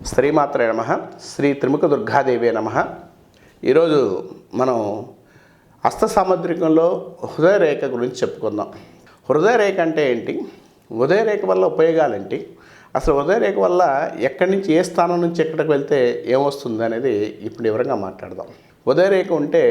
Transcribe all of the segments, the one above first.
శ్రీమాత్రే నమః. శ్రీ త్రిముఖ దుర్గాదేవే నమః. ఈరోజు మనం హస్త సాముద్రికంలో హృదయ రేఖ గురించి చెప్పుకుందాం. హృదయ రేఖ అంటే ఏంటి, హృదయ రేఖ వల్ల ఉపయోగాలు ఏంటి, అసలు హృదయ రేఖ వల్ల ఎక్కడి నుంచి ఏ స్థానం నుంచి ఎక్కడికి వెళ్తే ఏమొస్తుంది అనేది ఇప్పుడు వివరంగా మాట్లాడదాం. హృదయ రేఖ ఉంటే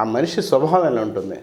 ఆ మనిషి స్వభావం ఎలా ఉంటుంది,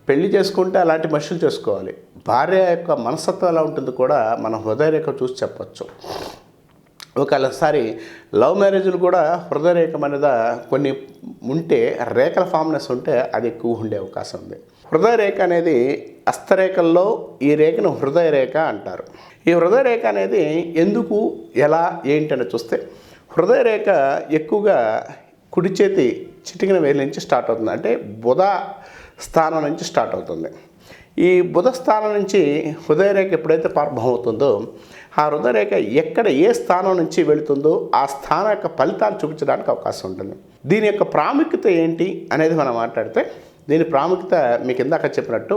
పెళ్లి చేసుకుంటే అలాంటి మనుషులు చేసుకోవాలి, భార్య యొక్క మనస్తత్వం ఎలా ఉంటుంది కూడా మనం హృదయ రేఖ చూసి చెప్పచ్చు. ఒకసారి లవ్ మ్యారేజ్లు కూడా హృదయ రేఖ మీద కొన్ని ఉంటే, రేఖల ఫామ్నెస్ ఉంటే అది ఎక్కువ ఉండే అవకాశం ఉంది. హృదయ రేఖ అనేది హస్తరేఖల్లో ఈ రేఖను హృదయ రేఖ అంటారు. ఈ హృదయ రేఖ అనేది ఎందుకు, ఎలా, ఏంటని చూస్తే, హృదయ రేఖ ఎక్కువగా కుడి చేతి చిటికిన వేలు నుంచి స్టార్ట్ అవుతుంది. అంటే బుధ స్థానం నుంచి స్టార్ట్ అవుతుంది. ఈ బుధ స్థానం నుంచి హృదయ రేఖ ఎప్పుడైతే ప్రారంభం అవుతుందో, ఆ హృదయ రేఖ ఎక్కడ ఏ స్థానం నుంచి వెళుతుందో ఆ స్థానం యొక్క ఫలితాలు చూపించడానికి అవకాశం ఉంటుంది. దీని యొక్క ప్రాముఖ్యత ఏంటి అనేది మనం మాట్లాడితే, దీని ప్రాముఖ్యత మీకు ఇందాక చెప్పినట్టు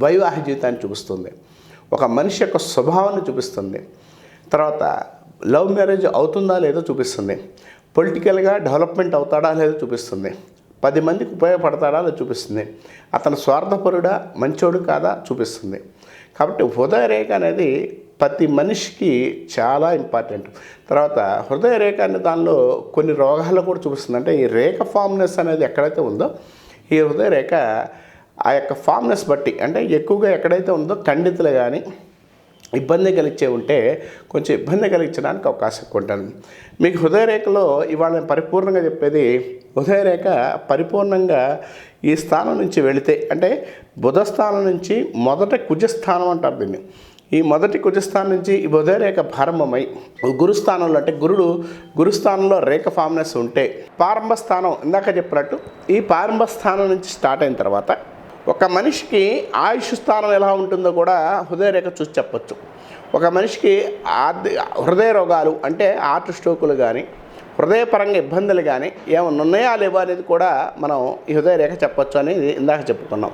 వైవాహిక జీవితాన్ని చూపిస్తుంది, ఒక మనిషి యొక్క స్వభావాన్ని చూపిస్తుంది, తర్వాత లవ్ మ్యారేజ్ అవుతుందా లేదో చూపిస్తుంది, పొలిటికల్గా డెవలప్మెంట్ అవుతాడా లేదో చూపిస్తుంది, 10 మందికి ఉపయోగపడతాడా లేదో చూపిస్తుంది, అతను స్వార్థపరుడా మంచోడు కాదా చూపిస్తుంది. కాబట్టి హృదయ రేఖ అనేది ప్రతి మనిషికి చాలా ఇంపార్టెంట్. తర్వాత హృదయ రేఖ అనే దానిలో కొన్ని రోగాలు కూడా చూపిస్తుంది. అంటే ఈ రేఖ ఫామ్నెస్ అనేది ఎక్కడైతే ఉందో, ఈ హృదయ రేఖ ఆ యొక్క ఫామ్నెస్ బట్టి, అంటే ఎక్కువగా ఎక్కడైతే ఉందో ఖండితులు కానీ ఇబ్బంది కలిగించే ఉంటే కొంచెం ఇబ్బంది కలిగించడానికి అవకాశం ఎక్కువ ఉంటుంది. మీకు హృదయ రేఖలో ఇవాళ నేను పరిపూర్ణంగా చెప్పేది, హృదయ రేఖ పరిపూర్ణంగా ఈ స్థానం నుంచి వెళితే, అంటే బుధ స్థానం నుంచి మొదట కుజస్థానం అంటారు దీన్ని. ఈ మొదటి కుజస్థానం నుంచి ఈ హృదయ రేఖ ప్రారంభమై గురుస్థానంలో, అంటే గురుస్థానంలో రేఖ ఫామ్నెస్ ఉంటే, ప్రారంభ స్థానం ఇందాక చెప్పినట్టు ఈ ప్రారంభ స్థానం నుంచి స్టార్ట్ అయిన తర్వాత ఒక మనిషికి ఆయుష్ స్థానం ఎలా ఉంటుందో కూడా హృదయ రేఖ చూసి చెప్పచ్చు. ఒక మనిషికి హృదయ రోగాలు అంటే హార్ట్ స్ట్రోకులు కానీ, హృదయపరంగా ఇబ్బందులు కానీ ఏమైనా ఉన్నాయా లేవా అనేది కూడా మనం ఈ హృదయ రేఖ చెప్పచ్చు అనేది ఇందాక చెప్పుకున్నాం.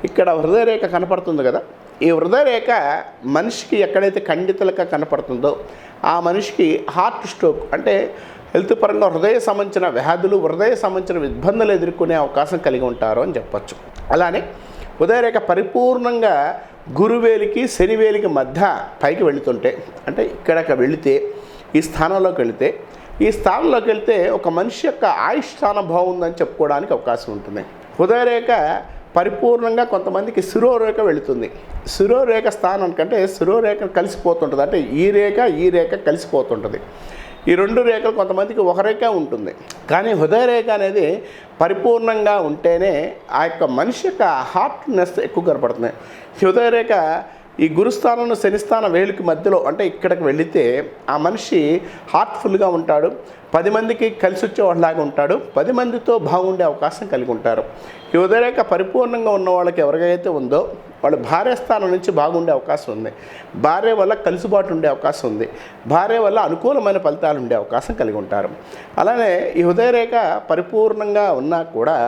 ఇక్కడ హృదయ రేఖ కనపడుతుంది కదా, ఈ హృదయ రేఖ మనిషికి ఎక్కడైతే ఖండితులుగా కనపడుతుందో ఆ మనిషికి హార్ట్ స్ట్రోక్ అంటే హెల్త్ పరంగా హృదయ సంబంధించిన వ్యాధులు, హృదయ సంబంధించిన ఇబ్బందులు ఎదుర్కొనే అవకాశం కలిగి ఉంటారు అని చెప్పచ్చు. అలానే హృదయ రేఖ పరిపూర్ణంగా గురువేలికి శనివేలికి మధ్య పైకి వెళుతుంటే, అంటే ఇక్కడికి వెళితే, ఈ స్థానంలోకి వెళితే, ఈ స్థానంలోకి వెళితే ఒక మనిషి యొక్క ఆయుష్ స్థానం బాగుందని చెప్పుకోవడానికి అవకాశం ఉంటుంది. హృదయ రేఖ పరిపూర్ణంగా కొంతమందికి శిరోరేఖ వెళుతుంది. శిరోరేఖ స్థానం కంటే శిరోరేఖ కలిసిపోతుంటుంది, అంటే ఈ రేఖ కలిసిపోతుంటుంది. ఈ 2 రేఖలు కొంతమందికి ఒక రేఖ ఉంటుంది. కానీ హృదయ రేఖ అనేది పరిపూర్ణంగా ఉంటేనే ఆ యొక్క మనిషి యొక్క హార్ట్నెస్ ఎక్కువ కనపడుతుంది. హృదయ రేఖ ఈ గురుస్థానంలో శనిస్థానం వేలుకి మధ్యలో, అంటే ఇక్కడికి వెళితే ఆ మనిషి హార్ట్ఫుల్గా ఉంటాడు, 10 మందికి కలిసి వచ్చేవాళ్ళలాగా ఉంటాడు, 10 మందితో బాగుండే అవకాశం కలిగి ఉంటారు. ఈ హృదయ రేఖ పరిపూర్ణంగా ఉన్న వాళ్ళకి ఎవరికైతే ఉందో వాళ్ళు భార్య స్థానం నుంచి బాగుండే అవకాశం ఉంది, భార్య వల్ల కలిసిబాటు ఉండే అవకాశం ఉంది, భార్య వల్ల అనుకూలమైన ఫలితాలు ఉండే అవకాశం కలిగి ఉంటారు. అలానే ఈ హృదయ రేఖ పరిపూర్ణంగా ఉన్నా కూడా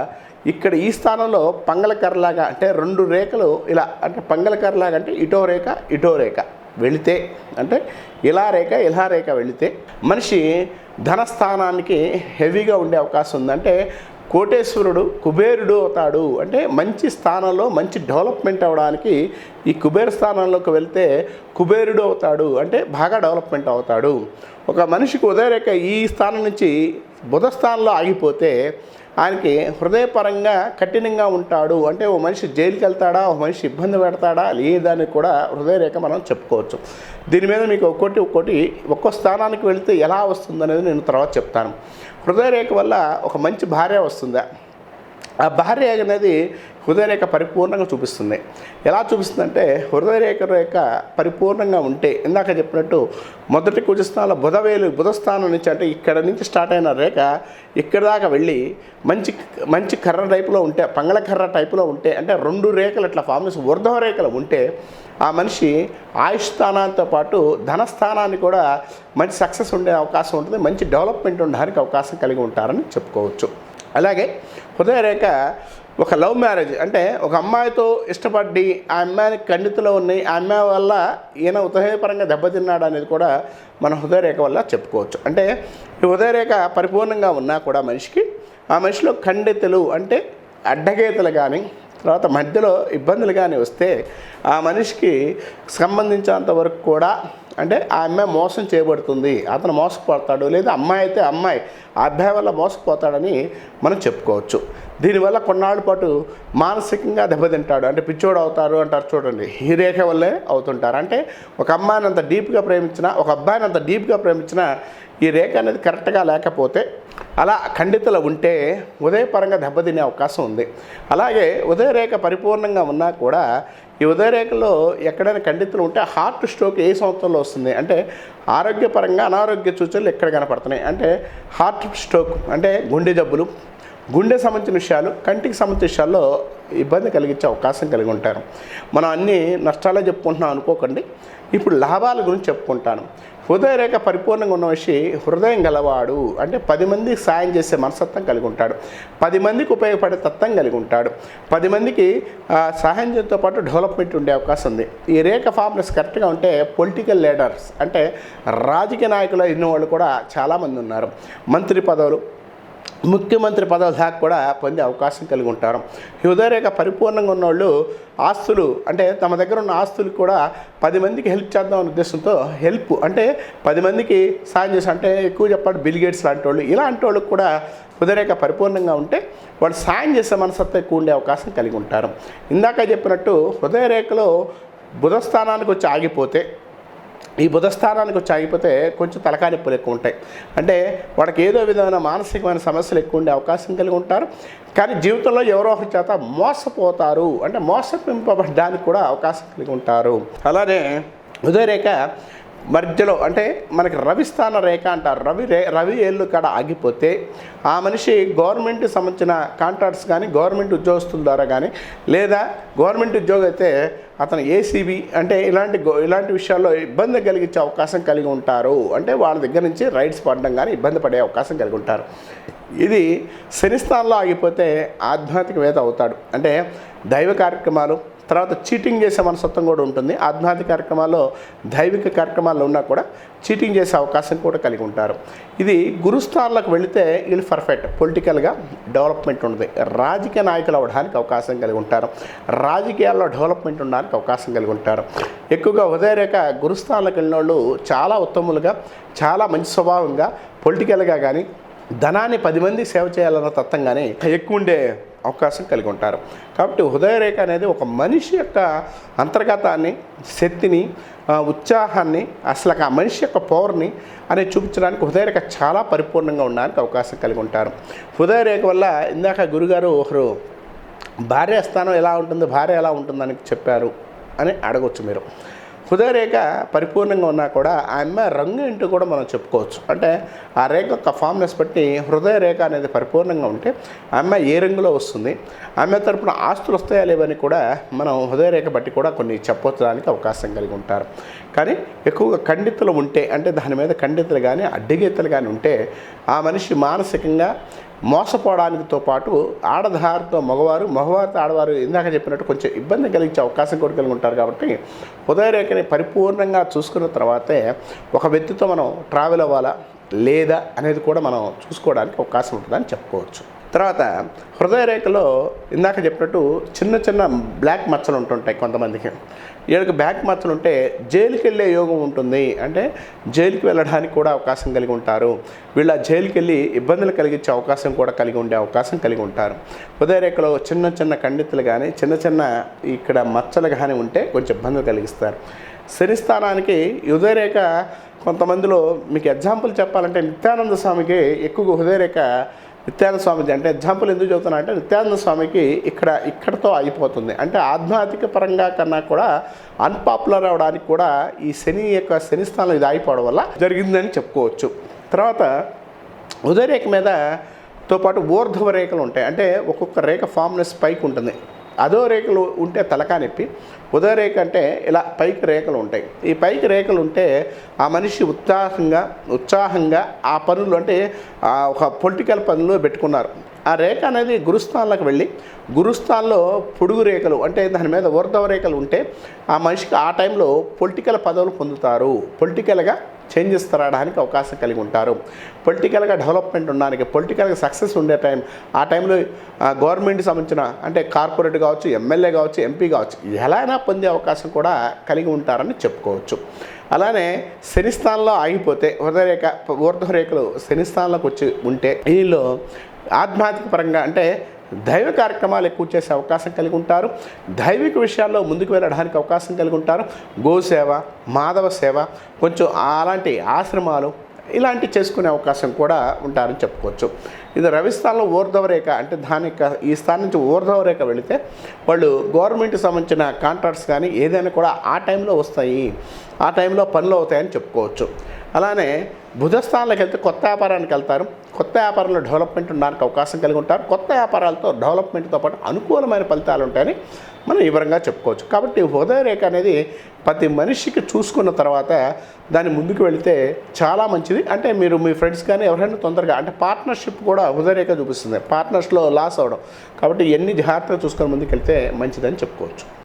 ఇక్కడ ఈ స్థానంలో పంగళకర్రలాగా, అంటే 2 రేఖలు ఇలా, అంటే పంగళకర్రలాగా, అంటే ఇటో రేఖ వెళితే, అంటే ఇలా రేఖ వెళితే మనిషి ధనస్థానానికి హెవీగా ఉండే అవకాశం ఉంది. అంటే కోటేశ్వరుడు కుబేరుడు అవుతాడు, అంటే మంచి స్థానంలో మంచి డెవలప్మెంట్ అవ్వడానికి ఈ కుబేర స్థానంలోకి వెళ్తే కుబేరుడు అవుతాడు, అంటే బాగా డెవలప్మెంట్ అవుతాడు. ఒక మనిషికి హృదయ రేఖ ఈ స్థానం నుంచి బుధ స్థానంలో ఆగిపోతే ఆయనకి హృదయపరంగా కఠినంగా ఉంటాడు, అంటే ఓ మనిషి జైలుకి వెళ్తాడా, ఓ మనిషి ఇబ్బంది పెడతాడా లేదని కూడా హృదయ రేఖ మనం చెప్పుకోవచ్చు. దీని మీద మీకు ఒక్కో స్థానానికి వెళితే ఎలా వస్తుందనేది నేను తర్వాత చెప్తాను. హృదయ రేఖ వల్ల ఒక మంచి భార్య వస్తుందా, ఆ భార్య అనేది హృదయ రేఖ పరిపూర్ణంగా చూపిస్తుంది. ఎలా చూపిస్తుందంటే, హృదయ రేఖ పరిపూర్ణంగా ఉంటే ఇందాక చెప్పినట్టు మొదటి కుజస్థానంలో బుధ స్థానం నుంచి, అంటే ఇక్కడ నుంచి స్టార్ట్ అయిన రేఖ ఇక్కడ దాకా వెళ్ళి మంచి కర్ర టైపులో ఉంటే, పంగళ కర్ర టైపులో ఉంటే, అంటే 2 రేఖలు ఇట్లా ఫామ్నెస్ ఊర్ధ్వ రేఖలు ఉంటే ఆ మనిషి ఆయుష్ స్థానాలతో పాటు ధనస్థానాన్ని కూడా మంచి సక్సెస్ ఉండే అవకాశం ఉంటుంది, మంచి డెవలప్మెంట్ ఉండడానికి అవకాశం కలిగి ఉంటారని చెప్పుకోవచ్చు. అలాగే హృదయ రేఖ ఒక లవ్ మ్యారేజ్ అంటే ఒక అమ్మాయితో ఇష్టపడి ఆ అమ్మాయిని ఖండితలో ఉన్నాయి, ఆ అమ్మాయి వల్ల ఈయన ఉదయపరంగా దెబ్బతిన్నాడు అనేది కూడా మన హృదయరేఖ వల్ల చెప్పుకోవచ్చు. అంటే ఈ హృదయరేఖ పరిపూర్ణంగా ఉన్నా కూడా మనిషికి ఆ మనిషిలో ఖండితలు అంటే అడ్డగీతలు కానీ తర్వాత మధ్యలో ఇబ్బందులు కానీ వస్తే ఆ మనిషికి సంబంధించినంత వరకు కూడా అంటే ఆ అమ్మాయి మోసం చేయబడుతుంది, అతను మోసపోతాడు, లేదా అమ్మాయి అయితే అమ్మాయి ఆ అబ్బాయి వల్ల మోసపోతాడని మనం చెప్పుకోవచ్చు. దీనివల్ల కొన్నాళ్ళ పాటు మానసికంగా దెబ్బతింటాడు, అంటే పిచ్చోడు అవుతారు అంటారు చూడండి, ఈ రేఖ వల్లే అవుతుంటారు. అంటే ఒక అమ్మాయిని అంత డీప్గా ప్రేమించినా ఒక అబ్బాయిని అంత డీప్గా ప్రేమించినా ఈ రేఖ అనేది కరెక్ట్గా లేకపోతే అలా ఖండితలు ఉంటే ఉదయపరంగా దెబ్బతినే అవకాశం ఉంది. అలాగే ఉదయరేఖ పరిపూర్ణంగా ఉన్నా కూడా ఈ ఉదయరేఖలో ఎక్కడైనా ఖండితలు ఉంటే హార్ట్ స్ట్రోక్ ఏ సంవత్సరంలో వస్తుంది అంటే ఆరోగ్యపరంగా అనారోగ్య సూచనలు ఎక్కడ కనపడుతున్నాయి అంటే హార్ట్ స్ట్రోక్ అంటే గుండె జబ్బులు, గుండె సంబంధించిన విషయాలు, కంటికి సంబంధించిన విషయాల్లో ఇబ్బంది కలిగించే అవకాశం కలిగి ఉంటారు. మనం అన్ని నష్టాలే చెప్పుకుంటున్నాం అనుకోకండి. ఇప్పుడు లాభాల గురించి చెప్పుకుంటాను. హృదయరేఖ పరిపూర్ణంగా ఉన్న మనిషి హృదయం గలవాడు అంటే 10 మందికి సాయం చేసే మనస్తత్వం కలిగి ఉంటాడు, 10 మందికి ఉపయోగపడే తత్వం కలిగి ఉంటాడు, 10 మందికి సహాయం చేయడంతో పాటు డెవలప్మెంట్ ఉండే అవకాశం ఉంది. ఈ రేఖ ఫార్మ్నెస్ కరెక్ట్గా ఉంటే పొలిటికల్ లీడర్స్ అంటే రాజకీయ నాయకులు అయిన వాళ్ళు కూడా చాలామంది ఉన్నారు. మంత్రి పదవులు, ముఖ్యమంత్రి పదవుల దాకా కూడా పొందే అవకాశం కలిగి ఉంటారు. ఈ ఉదయరేఖ పరిపూర్ణంగా ఉన్నవాళ్ళు ఆస్తులు అంటే తమ దగ్గర ఉన్న ఆస్తులు కూడా 10 మందికి హెల్ప్ చేద్దాం అనే ఉద్దేశంతో హెల్ప్ అంటే 10 మందికి సాయం చేసి అంటే ఎక్కువ చెప్పాలి బిల్ గేట్స్ లాంటి వాళ్ళు, ఇలాంటి వాళ్ళకి కూడా ఉదయరేఖ పరిపూర్ణంగా ఉంటే వాళ్ళు సాయం చేసే మనసత్వం ఎక్కువ ఉండే అవకాశం కలిగి ఉంటారు. ఇందాక చెప్పినట్టు హృదయరేఖలో బుధస్థానానికి వచ్చి ఆగిపోతే ఈ బుధస్థానానికి వచ్చి ఆగిపోతే కొంచెం తలకాయ నొప్పులు ఎక్కువ ఉంటాయి. అంటే వాడికి ఏదో విధమైన మానసికమైన సమస్యలు ఎక్కువ ఉండే అవకాశం కలిగి ఉంటారు. కానీ జీవితంలో ఎవరో ఒకరి చేత మోసపోతారు అంటే మోసపింపబడడానికి కూడా అవకాశం కలిగి ఉంటారు. అలానే ఉదయరేఖ మధ్యలో అంటే మనకి రవిస్థాన రేఖ అంటారు. రవి ఏళ్ళు కాడ ఆగిపోతే ఆ మనిషి గవర్నమెంట్కి సంబంధించిన కాంట్రాక్ట్స్ కానీ గవర్నమెంట్ ఉద్యోగస్తుల ద్వారా కానీ లేదా గవర్నమెంట్ ఉద్యోగం అయితే అతను ఏసీబీ అంటే ఇలాంటి విషయాల్లో ఇబ్బంది కలిగించే అవకాశం కలిగి ఉంటారు. అంటే వాళ్ళ దగ్గర నుంచి రైట్స్ పడడం కానీ ఇబ్బంది పడే అవకాశం కలిగి ఉంటారు. ఇది శని స్థానంలో ఆగిపోతే ఆధ్యాత్మికవేత్త అవుతాడు. అంటే దైవ కార్యక్రమాలు తర్వాత చీటింగ్ చేసే మనస్తత్వం కూడా ఉంటుంది. ఆధ్యాత్మిక కార్యక్రమాల్లో దైవిక కార్యక్రమాల్లో ఉన్నా కూడా చీటింగ్ చేసే అవకాశం కూడా కలిగి ఉంటారు. ఇది గురుస్థానాలకు వెళితే వీళ్ళు పర్ఫెక్ట్ పొలిటికల్గా డెవలప్మెంట్ ఉంటుంది, రాజకీయ నాయకులు అవ్వడానికి అవకాశం కలిగి ఉంటారు, రాజకీయాల్లో డెవలప్మెంట్ ఉండడానికి అవకాశం కలిగి ఉంటారు. ఎక్కువగా ఉదయరేఖ గురుస్థానాలకు వెళ్ళిన వాళ్ళు చాలా ఉత్తములుగా చాలా మంచి స్వభావంగా పొలిటికల్గా కానీ ధనాన్ని 10 మంది సేవ చేయాలన్న తత్వం కానీ ఎక్కువ ఉండే అవకాశం కలిగి ఉంటారు. కాబట్టి హృదయరేఖ అనేది ఒక మనిషి యొక్క అంతర్గతాన్ని, శక్తిని, ఉత్సాహాన్ని, అసలు ఆ మనిషి యొక్క పవర్ని అనేది చూపించడానికి హృదయరేఖ చాలా పరిపూర్ణంగా ఉండడానికి అవకాశం కలిగి ఉంటారు. హృదయరేఖ వల్ల ఇందాక గురుగారు ఒకరు భార్య స్థానం ఎలా ఉంటుంది, భార్య ఎలా ఉంటుందని చెప్పారు అని అడగవచ్చు మీరు. హృదయరేఖ పరిపూర్ణంగా ఉన్నా కూడా ఆ అమ్మాయి రంగు ఏంటో కూడా మనం చెప్పుకోవచ్చు. అంటే ఆ రేఖ యొక్క ఫామ్నెస్ బట్టి హృదయరేఖ అనేది పరిపూర్ణంగా ఉంటే ఆ అమ్మాయి ఏ రంగులో వస్తుంది, ఆమె తరపున ఆస్తులు వస్తాయా లేవని కూడా మనం హృదయరేఖ బట్టి కూడా కొన్ని చెప్పడానికి అవకాశం కలిగి ఉంటారు. కానీ ఎక్కువగా ఖండితులు ఉంటే అంటే దాని మీద ఖండితులు కానీ అడ్డగీతలు కానీ ఉంటే ఆ మనిషి మానసికంగా మోసపోవడానికితో పాటు ఆడదారితో మగవారితో ఆడవారు ఇందాక చెప్పినట్టు కొంచెం ఇబ్బంది కలిగించే అవకాశం కూడా కలిగి ఉంటారు. కాబట్టి హృదయరేఖని పరిపూర్ణంగా చూసుకున్న తర్వాతే ఒక వ్యక్తితో మనం ట్రావెల్ అవ్వాలా లేదా అనేది కూడా మనం చూసుకోవడానికి అవకాశం ఉంటుందని చెప్పుకోవచ్చు. తర్వాత హృదయరేఖలో ఇందాక చెప్పినట్టు చిన్న చిన్న బ్లాక్ మచ్చలు ఉంటుంటాయి కొంతమందికి. వీళ్ళకి బ్లాక్ మచ్చలు ఉంటే జైలుకి వెళ్ళే యోగం ఉంటుంది. అంటే జైలుకి వెళ్ళడానికి కూడా అవకాశం కలిగి ఉంటారు. వీళ్ళ జైలుకి వెళ్ళి ఇబ్బందులు కలిగించే అవకాశం కూడా కలిగి ఉండే అవకాశం కలిగి ఉంటారు. హృదయరేఖలో చిన్న చిన్న ఖండితులు కానీ చిన్న ఇక్కడ మచ్చలు కానీ ఉంటే కొంచెం ఇబ్బందులు కలిగిస్తారు. శని స్థానానికి హృదయరేఖ కొంతమందిలో మీకు ఎగ్జాంపుల్ చెప్పాలంటే నిత్యానంద స్వామికి ఎక్కువగా హృదయరేఖ నిత్యానంద స్వామిది అంటే ఎగ్జాంపుల్ ఎందుకు చెబుతున్నా అంటే నిత్యానంద స్వామికి ఇక్కడతో అయిపోతుంది. అంటే ఆధ్యాత్మిక పరంగా కన్నా కూడా అన్పాపులర్ అవడానికి కూడా ఈ శని స్థానం ఇది అయిపోవడం వల్ల జరిగిందని చెప్పుకోవచ్చు. తర్వాత ఉదయరేఖ మీద తో పాటు ఊర్ధ్వ రేఖలు ఉంటాయి. అంటే ఒక్కొక్క రేఖ ఫామ్నెస్ పైకి ఉంటుంది. అధో రేఖలు ఉంటే తలకాయ నొప్పి, ఉదయ రేఖ అంటే ఇలా పైకి రేఖలు ఉంటాయి. ఈ పైకి రేఖలు ఉంటే ఆ మనిషి ఉత్సాహంగా ఆ పనులు అంటే ఒక పొలిటికల్ పనులు పెట్టుకున్నారు. ఆ రేఖ అనేది గురుస్థానంలోకి వెళ్ళి గురుస్థానంలో పొడుగు రేఖలు అంటే దాని మీద ఊర్ధ్వ రేఖలు ఉంటే ఆ మనిషికి ఆ టైంలో పొలిటికల్ పదవులు పొందుతారు, పొలిటికల్గా చేంజెస్ రావడానికి అవకాశం కలిగి ఉంటారు, పొలిటికల్గా డెవలప్మెంట్ ఉండడానికి, పొలిటికల్గా సక్సెస్ ఉండే టైం. ఆ టైంలో గవర్నమెంట్కి సంబంధించిన అంటే కార్పొరేట్ కావచ్చు, ఎమ్మెల్యే కావచ్చు, ఎంపీ కావచ్చు, ఎలా అయినా పొందే అవకాశం కూడా కలిగి ఉంటారని చెప్పుకోవచ్చు. అలానే శని స్థానంలో ఆగిపోతే ఊర్ధ్వ రేఖలు శని స్థానంలోకి వచ్చి ఉంటే వీళ్ళు ఆధ్యాత్మిక పరంగా అంటే దైవ కార్యక్రమాలు ఎక్కువ చేసే అవకాశం కలిగి ఉంటారు, దైవిక విషయాల్లో ముందుకు వెళ్ళడానికి అవకాశం కలిగి ఉంటారు. గోసేవ, మాధవ సేవ, కొంచెం అలాంటి ఆశ్రమాలు ఇలాంటివి చేసుకునే అవకాశం కూడా ఉంటారని చెప్పుకోవచ్చు. ఇది రవి స్థానంలో ఊర్ధ్వ రేఖ అంటే ఈ స్థానం నుంచి ఊర్ధ్వ రేఖ వెళితే వాళ్ళు గవర్నమెంట్కి సంబంధించిన కాంట్రాక్ట్స్ కానీ ఏదైనా కూడా ఆ టైంలో వస్తాయి, ఆ టైంలో పనులు అవుతాయని చెప్పుకోవచ్చు. అలానే బుధస్థానంలోకి వెళ్తే కొత్త వ్యాపారానికి వెళ్తారు, కొత్త వ్యాపారంలో డెవలప్మెంట్ ఉండడానికి అవకాశం కలిగి ఉంటారు, కొత్త వ్యాపారాలతో డెవలప్మెంట్తో పాటు అనుకూలమైన ఫలితాలు ఉంటాయని మనం వివరంగా చెప్పుకోవచ్చు. కాబట్టి ఉదయ రేఖ అనేది ప్రతి మనిషికి చూసుకున్న తర్వాత దాన్ని ముందుకు వెళితే చాలా మంచిది. అంటే మీరు మీ ఫ్రెండ్స్ కానీ ఎవరైనా తొందరగా అంటే పార్ట్నర్షిప్ కూడా ఉదయ రేఖ చూపిస్తుంది, పార్ట్నర్స్లో లాస్ అవ్వడం. కాబట్టి ఎన్ని జాగ్రత్తగా చూసుకొని ముందుకు వెళ్తే మంచిదని చెప్పుకోవచ్చు.